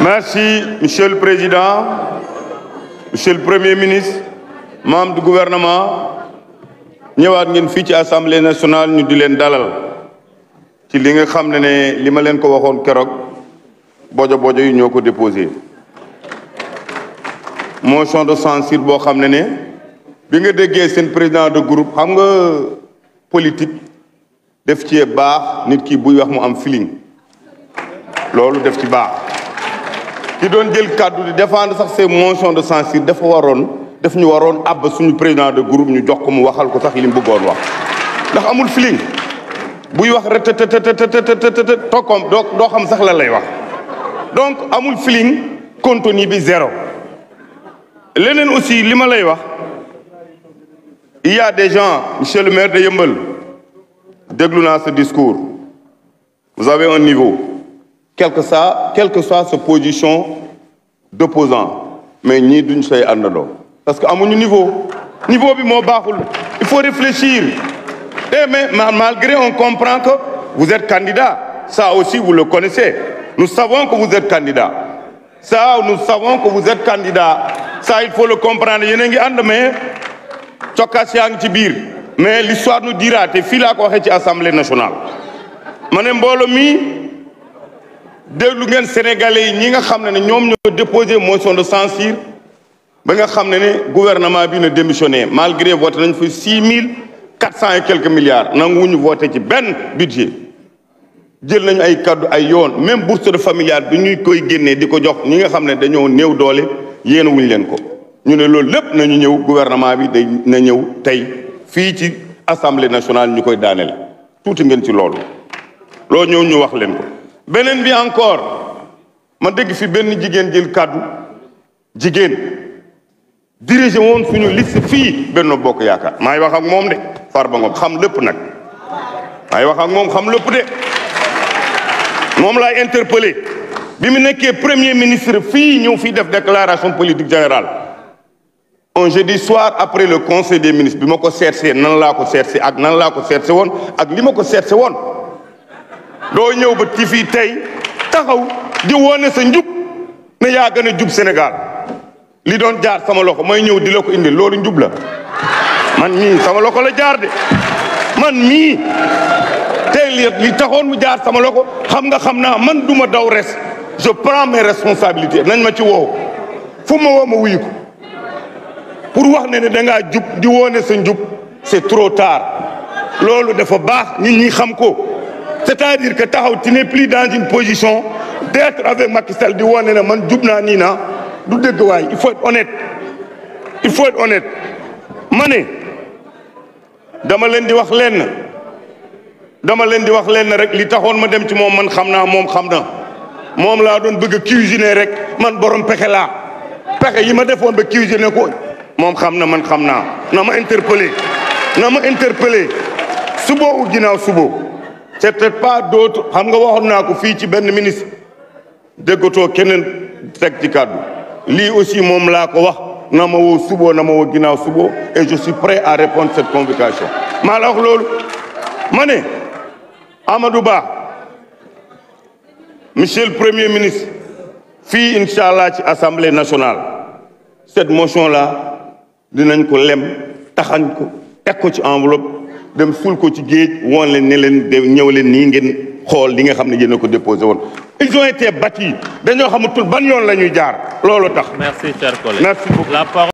Merci, Monsieur le Président, Monsieur le Premier ministre, membres du gouvernement. ñëwaat ngeen fii ci Assemblée nationale ñu di leen dalal ci li nga xam ne li ma leen ko waxoon keroog bojo yi ñoo ko déposé. motion de censure boo xam ne bi nga déggee seen président de groupe xam nga politique def ci baax nit ki buy wax mu am feeling loolu def ci baax ki doon jël kàddu di défendre sax ces motions de censure dafa daf ñu waroon àbb suñu président de groupe ñu jox ko mu waxal ko sax li mu bëggoon wax ndax amul feeling buy wax rek tokkoom doo xam sax la lay wax donc amul feeling contenu bi zéro. leneen aussi li ma lay wax il y a des gens, monsieur le maire de Yeumbeul déglu naa ce discours vous avez un niveau quelle que soit sa position d'opposant mais ñii duñ say àndandoo parce que amuñu niveau bi moo baaxul il faut réfléchir mais malgré on comprend que vous êtes candidat ça aussi vous le connaissez nous savons que vous êtes candidat ça il faut le comprendre yéen a ngi ànd mais cokkaas yaa ngi ci biir mais l'histoire nous dira te fii laa ko waxee ci assemblée nationale ma ne mbooloo mi déglu ngeen sénégalais yi ñi nga xam ne ñoom ñoo déposé motion de censure ba nga xam ne gouvernement bi na démissionné malgré voté nañ fi 6400 et quelques milliards nanguwuñu voté ci benn budget jël nañu ay kaddu ay yoon même bourse de familiale bi ñuy koy génnee di ko jox ñi nga xam ne dañoo néew doole yéen wuñ leen ko ñu ne loolu lépp nañu ñëw gouvernement bi day na ñëw tey fii ci assemblée nationale ñu koy daaneel tuuti ngeen ci loolu ñëw ñu wax leen ko. beneen bi encore ma dégg fi benn jigéen jël kaddu jigéen dirigé woon suñu liste fii Benno Bokk Yaakaar maay wax ak moom de Farba Ngom xam lépp nag maay wax ak moom xam lépp de moom laay interpellé bi mu nekkee premier ministre fii ñëw fii def déclaration politique générale un jeudi soir après le conseil des ministres bi ma ko seetsee nan laa ko seetsee ak nan laa ko seetse woon ak li ma ko seetse woon doo ñëw ba ci fii tey taxaw di wone sa njub ne yaa gën a jub Sénégal li doon jaar sama loxo may ñëw di la ko indi loolu njub la man mii sama loxo la jaar de man mii tey li taxoon mu jaar sama loxo xam naa man duma daw res je prends mes responsabilités nañ ma ci woow fu ma woo ma wuyu ko pour wax ne dangaa jub di wone sa njub c'est trop tard loolu dafa baax nit ñi xam ko c'est-à-dire que taxaw tu n'es plus dans une position d'être avec Macky Sall di wone ne man jub naa nii naa du dëgg waay il faut être honnête ma ne dama leen di wax lenn rek li taxoon ma dem ci moom man xam naa moom xam na moom laa doon bëgg a cuisiner rek man borom pexe laa pexe yi ma defoon ba cuisiner ko moom xam na man xam naa na ma interpellé suba u ginnaaw suba c'est peut-être pas d'autre xam nga waxoon naa ko fii ci benn ministre déggatoo keneen teg ci kàddu lii aussi moom laa ko wax na ma woo suba na ma woo ginnaaw suba et je suis prêt à répondre cette convocation maa la wax loolu ma ne Amadou Ba monsieur le premier ministre fii incha allah ci assemblée nationale cette motion là dinañ ko lem taxañ ko teg ko ci enveloppe dem suul ko ci géej woon leen ne leen ñëw leen nii ngeen xool li nga xam ne yéen a ko déposé woon ils ont été battus dañoo xamatul ban yoon la ñuy jaar loolu tax. Merci cher collègue. Merci beaucoup.